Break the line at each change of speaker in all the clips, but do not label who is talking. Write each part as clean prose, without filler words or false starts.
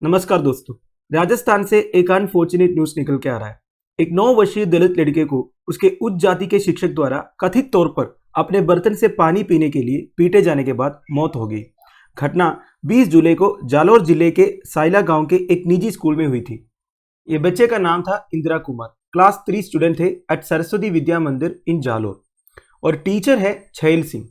नमस्कार दोस्तों। राजस्थान से एक अनफॉर्चुनेट न्यूज निकल के आ रहा है। एक 9 वर्षीय दलित लड़के को उसके उच्च जाति के शिक्षक द्वारा कथित तौर पर अपने बर्तन से पानी पीने के लिए पीटे जाने के बाद मौत हो गई। घटना 20 जुलाई को जालोर जिले के साइला गांव के एक निजी स्कूल में हुई थी। ये बच्चे का नाम था इंदिरा कुमार, क्लास 3 स्टूडेंट थे एट सरस्वती विद्या मंदिर इन जालोर, और टीचर है छैल सिंह।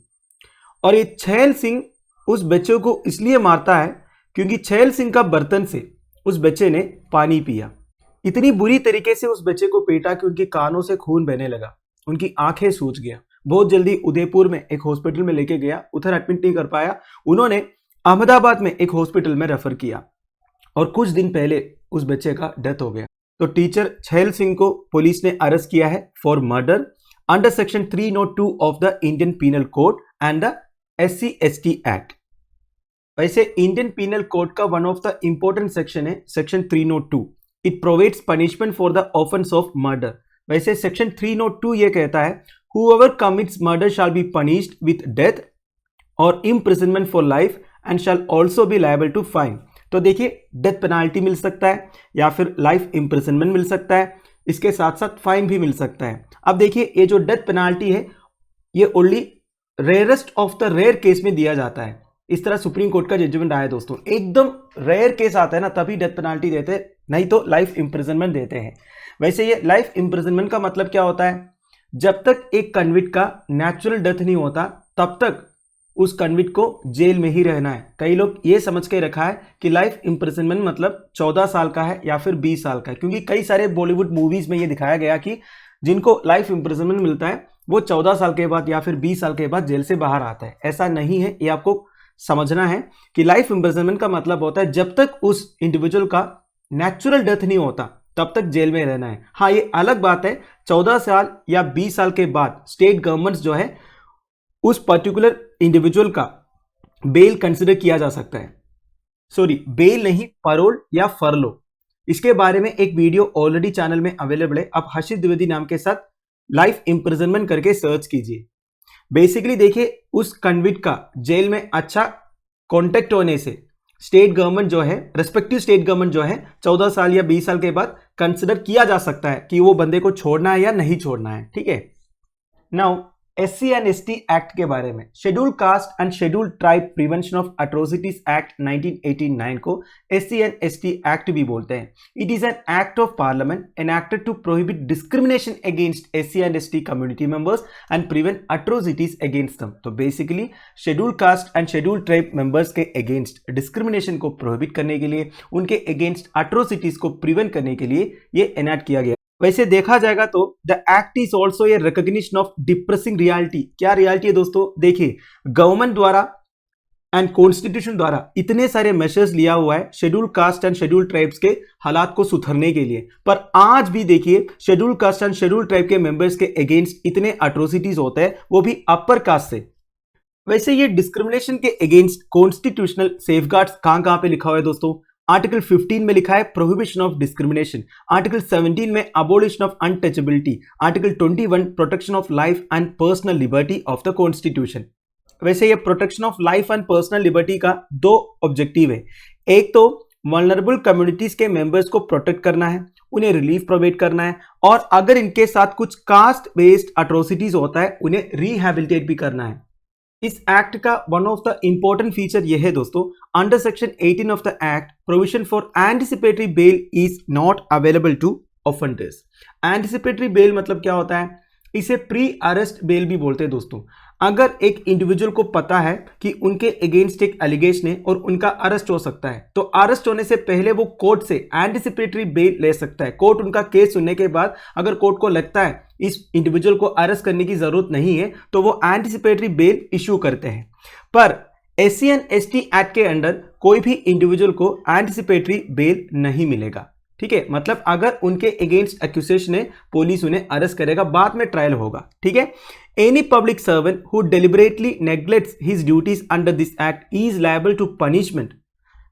और ये छैल सिंह उस बच्चे को इसलिए मारता है क्योंकि छैल सिंह का बर्तन से उस बच्चे ने पानी पिया। इतनी बुरी तरीके से उस बच्चे को पीटा कि उनके कानों से खून बहने लगा, उनकी आंखें सूज गया। बहुत जल्दी उदयपुर में एक हॉस्पिटल में लेके गया, उधर एडमिट नहीं कर पाया, उन्होंने अहमदाबाद में एक हॉस्पिटल में रेफर किया और कुछ दिन पहले उस बच्चे का डेथ हो गया। तो टीचर छैल सिंह को पुलिस ने अरेस्ट किया है for murder under section 302 of the Indian penal code and the SC/ST act. वैसे इंडियन पीनल कोड का one of the important section है section 302। It provides punishment for the offence of murder. वैसे section 302 ये कहता है whoever commits murder shall be punished with death or imprisonment for life and shall also be liable to fine। तो देखिए, death penalty मिल सकता है या फिर लाइफ इम्प्रिजनमेंट मिल सकता है, इसके साथ साथ फाइन भी मिल सकता है। अब देखिए, ये जो डेथ पेनाल्टी है ये only rarest of the rare case में दिया जाता है। इस तरह सुप्रीम कोर्ट का जजमेंट आया दोस्तों। एकदम रेयर केस आता है ना तभी डेथ पेनाल्टी देते हैं, नहीं तो लाइफ इम्प्रिजनमेंट देते हैं। वैसे ये लाइफ इम्प्रिजनमेंट का मतलब क्या होता है? जब तक एक कन्विक्ट का नेचुरल डेथ नहीं होता तब तक उस कन्विक्ट को जेल में ही रहना है। कई लोग ये समझ के रखा है कि लाइफ इम्प्रिजनमेंट मतलब 14 साल का है या फिर 20 साल का है, क्योंकि कई सारे बॉलीवुड मूवीज में ये दिखाया गया कि जिनको लाइफ इम्प्रिजनमेंट मिलता है वो 14 साल के बाद या फिर 20 साल के बाद जेल से बाहर आता है। ऐसा नहीं है, ये आपको समझना है कि लाइफ इम्प्रिजनमेंट का मतलब होता है जब तक उस इंडिविजुअल का नेचुरल डेथ नहीं होता तब तक जेल में रहना है। हाँ, ये अलग बात है 14 साल या 20 साल के बाद स्टेट गवर्नमेंट्स जो है उस पर्टिकुलर इंडिविजुअल का बेल कंसिडर किया जा सकता है। सॉरी, बेल नहीं, पैरोल या फरलो। इसके बारे में एक वीडियो ऑलरेडी चैनल में अवेलेबल है, आप हर्षित द्विवेदी नाम के साथ लाइफ इम्प्रिजनमेंट करके सर्च कीजिए। बेसिकली देखिए, उस कन्विक्ट का जेल में अच्छा कॉन्टेक्ट होने से स्टेट गवर्नमेंट जो है, रेस्पेक्टिव स्टेट गवर्नमेंट जो है 14 साल या 20 साल के बाद कंसिडर किया जा सकता है कि वो बंदे को छोड़ना है या नहीं छोड़ना है। ठीक है। नाउ SC/ST एक्ट के बारे में, schedule caste and schedule tribe prevention of atrocities act 1989 को SC/ST एक्ट भी बोलते हैं। It is an act of parliament enacted to prohibit discrimination against SC/ST community members and prevent atrocities against them. तो basically schedule caste and schedule tribe members के against discrimination को prohibit करने के लिए, उनके अगेंस्ट एट्रोसिटीज को prevent करने के लिए ये एनैक्ट किया गया। वैसे देखा जाएगा तो the act is also a recognition of depressing reality. क्या रियलिटी है दोस्तों? देखिए, गवर्नमेंट द्वारा एंड कॉन्स्टिट्यूशन द्वारा इतने सारे मेजर्स लिया हुआ है schedule caste and schedule tribes के हालात को सुधरने के लिए, पर आज भी देखिए schedule caste and schedule tribe के मेंबर्स के अगेंस्ट इतने अट्रोसिटीज होते हैं, वो भी अपर कास्ट से। वैसे ये डिस्क्रिमिनेशन के अगेंस्ट कॉन्स्टिट्यूशनल सेफगार्ड्स कहां पे लिखा हुआ है दोस्तों? आर्टिकल 15 में लिखा है प्रोहिबिशन ऑफ डिस्क्रिमिनेशन, आर्टिकल 17 में abolition of untouchability, article 21 protection of life and personal liberty of the constitution. वैसे ये protection of life and personal liberty का 2 ऑब्जेक्टिव है। एक तो वल्नरेबल कम्युनिटीज के मेंबर्स को प्रोटेक्ट करना है, उन्हें रिलीफ प्रोवाइड करना है, और अगर इनके साथ कुछ कास्ट बेस्ड अट्रोसिटीज होता है उन्हें रिहैबिलिटेट भी करना है। इस एक्ट का one of the important feature यह है दोस्तों, under section 18 of the act provision for anticipatory bail is not available to offenders. Anticipatory bail मतलब क्या होता है? इसे प्री अरेस्ट बेल भी बोलते हैं दोस्तों। अगर एक इंडिविजुअल को पता है कि उनके अगेंस्ट एक एलिगेशन है और उनका अरेस्ट हो सकता है, तो अरेस्ट होने से पहले वो कोर्ट से एंटिसिपेटरी बेल ले सकता है। कोर्ट उनका केस सुनने के बाद अगर कोर्ट को लगता है इस इंडिविजुअल को अरेस्ट करने की जरूरत नहीं है तो वो एंटिसिपेटरी बेल इश्यू करते हैं। पर SC/ST एक्ट के अंडर कोई भी इंडिविजुअल को एंटिसिपेटरी बेल नहीं मिलेगा। ठीक है, मतलब अगर उनके अगेंस्ट एक्यूजेशन है, पुलिस उन्हें अरेस्ट करेगा, बाद में ट्रायल होगा। ठीक है। Any public servant who deliberately neglects his duties under this act is liable to punishment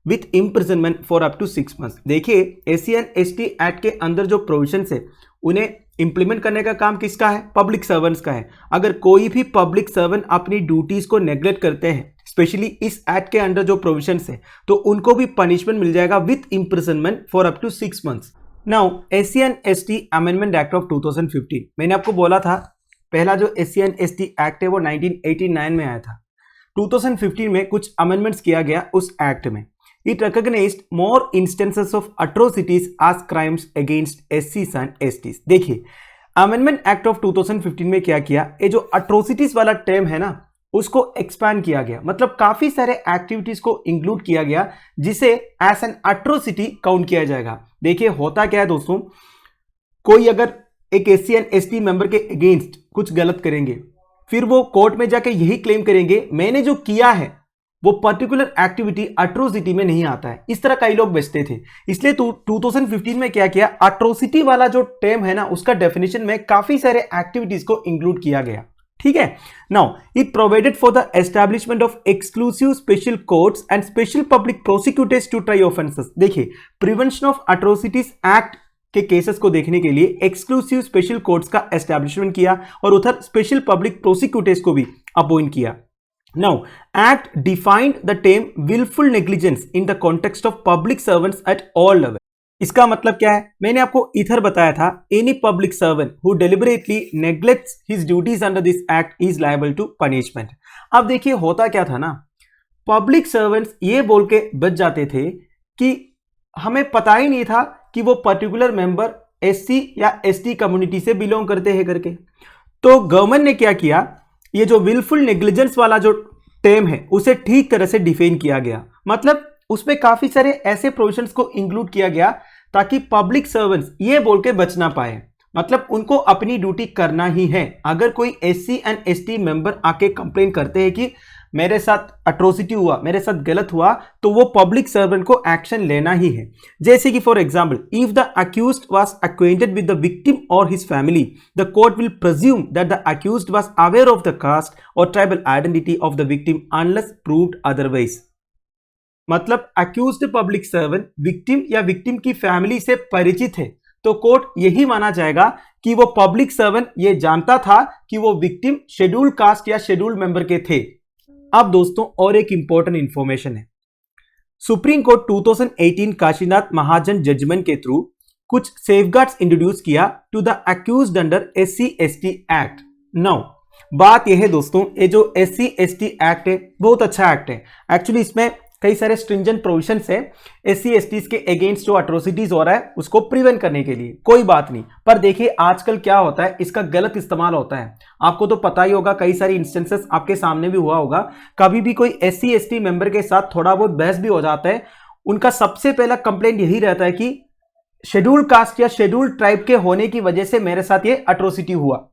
with imprisonment for up to 6 months। देखिए, SC/ST एक्ट के अंदर जो प्रोविजन है उन्हें इंप्लीमेंट करने का काम किसका है? पब्लिक सर्वेंट्स का है। अगर कोई भी पब्लिक सर्वेंट अपनी ड्यूटीज को नेग्लेक्ट करते हैं, स्पेशली इस एक्ट के अंडर जो प्रोविजंस है तो उनको भी पनिशमेंट मिल जाएगा with imprisonment for up to 6 months. Now SC and ST amendment act of 2015, मैंने आपको बोला था पहला जो SC एंड ST एक्ट है वो 1989 में आया था। 2015 में कुछ अमेंडमेंट्स किया गया उस एक्ट में। It recognised more instances of atrocities as crimes against SCs and STs। देखिए अमेंडमेंट एक्ट ऑफ 2015 में क्या किया, ये जो अट्रोसिटीज वाला टर्म है ना उसको एक्सपैंड किया गया, मतलब काफी सारे एक्टिविटीज को इंक्लूड किया गया जिसे एज एन अट्रोसिटी काउंट किया जाएगा। देखिए होता क्या है दोस्तों, कोई अगर एक SC एंड ST मेंबर के अगेंस्ट कुछ गलत करेंगे फिर वो कोर्ट में जाके यही क्लेम करेंगे मैंने जो किया है वो पर्टिकुलर एक्टिविटी अट्रोसिटी में नहीं आता है। इस तरह कई लोग बचते थे, इसलिए 2015 में क्या किया, अट्रोसिटी वाला जो टर्म है ना उसका डेफिनेशन में काफी सारे एक्टिविटीज को इंक्लूड किया गया। ठीक है, now it provided for the establishment of exclusive special courts and special public prosecutors to try offences. देखिए प्रिवेंशन ऑफ अट्रोसिटीज एक्ट के केसेस को देखने के लिए एक्सक्लूसिव स्पेशल कोर्ट्स का एस्टैब्लिशमेंट किया और उधर स्पेशल पब्लिक प्रोसिक्यूटर्स को भी अपॉइंट किया। Now, Act defined the term willful negligence in the context of public servants at all levels. इसका मतलब क्या है, मैंने आपको इधर बताया था any public servant who deliberately neglects his duties under this act is liable to punishment. अब देखिए होता क्या था ना, पब्लिक सर्वेंट्स ये बोल के बच जाते थे कि हमें पता ही नहीं था कि वो पर्टिकुलर मेंबर SC या ST कम्युनिटी से बिलोंग करते हैं करके। तो गवर्नमेंट ने क्या किया, ये जो विलफुल नेग्लिजेंस वाला जो टर्म है उसे ठीक तरह से डिफाइन किया गया, मतलब उसमें काफी सारे ऐसे प्रोविजंस को इंक्लूड किया गया ताकि पब्लिक सर्वेंट्स ये बोल के बच ना पाए, मतलब उनको अपनी ड्यूटी करना ही है। अगर कोई SC एंड ST मेंबर आके कंप्लेन करते हैं कि मेरे साथ अट्रोसिटी हुआ, मेरे साथ गलत हुआ, तो वो पब्लिक सर्वेंट को एक्शन लेना ही है। जैसे कि for example if the accused was acquainted with the victim और his family the court will presume that the accused was aware of the caste और tribal identity of the victim unless proved otherwise. मतलब accused public servant victim या victim की family से परिचित है तो court यही माना जाएगा कि वो पब्लिक सर्वेंट ये जानता था कि वो विक्टिम शेड्यूल्ड कास्ट या शेड्यूल्ड मेंबर के थे। अब दोस्तों और एक इंपॉर्टेंट इंफॉर्मेशन है, supreme court 2018 Kashinath Mahajan judgement के थ्रू कुछ सेफगार्ड्स इंट्रोड्यूस किया to the accused under SC ST act. Now बात यह है दोस्तों, ये जो SC ST एक्ट है बहुत अच्छा एक्ट है। एक्चुअली इसमें कई सारे स्ट्रिंजेंट प्रोविजंस है SC STs के अगेंस्ट जो अट्रोसिटीज हो रहा है उसको प्रिवेंट करने के लिए, कोई बात नहीं। पर देखिए आजकल क्या होता है, इसका गलत इस्तेमाल होता है। आपको तो पता ही होगा, कई सारी इंस्टेंसेस आपके सामने भी हुआ होगा। कभी भी कोई SC ST मेंबर के साथ थोड़ा बहुत बहस भी हो जाता है, उनका सबसे पहला कंप्लेंट यही रहता है कि शेड्यूल्ड कास्ट या शेड्यूल्ड ट्राइब के होने की वजह से मेरे साथ ये अट्रोसिटी हुआ।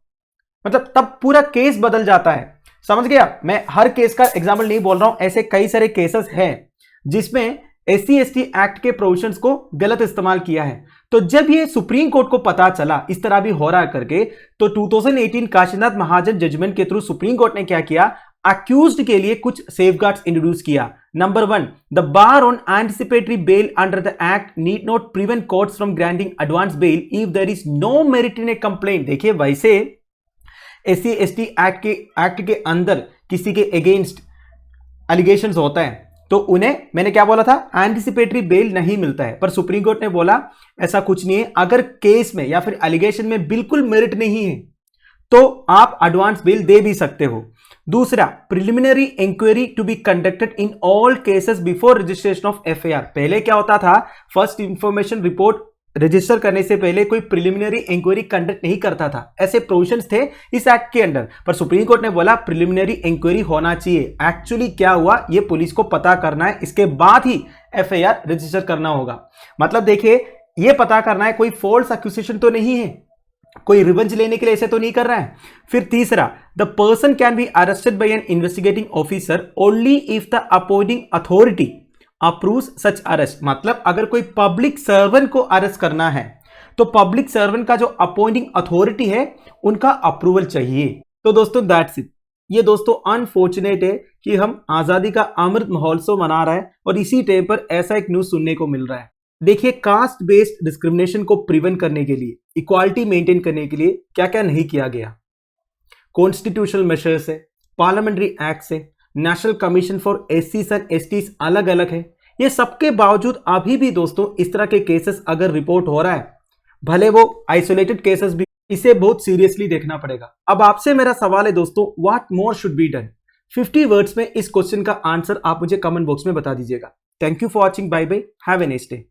मतलब तब पूरा केस बदल जाता है, समझ गया। मैं हर केस का एग्जाम्पल नहीं बोल रहा हूं, ऐसे कई सारे केसेस हैं जिसमें SC ST एक्ट के प्रोविजंस को गलत इस्तेमाल किया है। तो जब ये सुप्रीम कोर्ट को पता चला इस तरह भी हो रहा है करके, तो 2018 काशीनाथ महाजन जजमेंट के थ्रू सुप्रीम कोर्ट ने क्या किया, अक्यूज्ड के लिए कुछ सेफगार्ड्स इंट्रोड्यूस किया। Number 1, the bar on anticipatory bail under the act need not prevent courts from granting advance bail if there is no merit in a complaint. देखिए वैसे SC ST act के अंदर किसी के अगेंस्ट एलिगेशंस होता है तो उन्हें, मैंने क्या बोला था, एंटिसिपेटरी बेल नहीं मिलता है। पर सुप्रीम कोर्ट ने बोला ऐसा कुछ नहीं है, अगर केस में या फिर एलिगेशन में बिल्कुल मेरिट नहीं है तो आप एडवांस बेल दे भी सकते हो। दूसरा, preliminary inquiry to be conducted in all cases before registration of FIR। पहले क्या होता था, फर्स्ट इंफॉर्मेशन रिपोर्ट रजिस्टर करने से पहले कोई प्रिलिमिनरी इंक्वायरी कंडक्ट नहीं करता था, ऐसे प्रोविजंस थे इस एक्ट के अंडर। पर सुप्रीम कोर्ट ने बोला प्रिलिमिनरी इंक्वायरी होना चाहिए, एक्चुअली क्या हुआ ये पुलिस को पता करना है, इसके बाद ही FIR रजिस्टर करना होगा। मतलब देखिए ये पता करना है कोई फॉल्स एक्यूजेशन तो नहीं है, कोई रिवेंज लेने के लिए ऐसे तो नहीं कर रहा है। फिर तीसरा, the person can be arrested bye N investigating officer only if the appointing authority approves such arrest. मतलब अगर कोई पब्लिक सर्वेंट को अरेस्ट करना है तो पब्लिक सर्वेंट का जो अपॉइंटिंग अथॉरिटी है उनका अप्रूवल चाहिए। तो दोस्तों दैट्स इट। ये दोस्तों अनफॉर्चुनेट है कि हम आजादी का अमृत महोत्सव मना रहा है और इसी टाइम पर ऐसा एक न्यूज सुनने को मिल रहा है। देखिए कास्ट बेस्ड डिस्क्रिमिनेशन को प्रिवेंट करने के लिए, इक्वालिटी मेंटेन करने के लिए क्या क्या नहीं किया गया। कॉन्स्टिट्यूशनल मेजर्स है, पार्लियामेंट्री एक्ट है, नेशनल कमीशन फॉर एससीज एंड एसटीज अलग अलग है। ये सबके बावजूद अभी भी दोस्तों इस तरह के केसेस अगर रिपोर्ट हो रहा है, भले वो आइसोलेटेड केसेस भी, इसे बहुत सीरियसली देखना पड़ेगा। अब आपसे मेरा सवाल है दोस्तों, what more should be done? 50 words में इस क्वेश्चन का आंसर आप मुझे कमेंट बॉक्स में बता दीजिएगा। Thank you for watching, bye bye, have a nice day.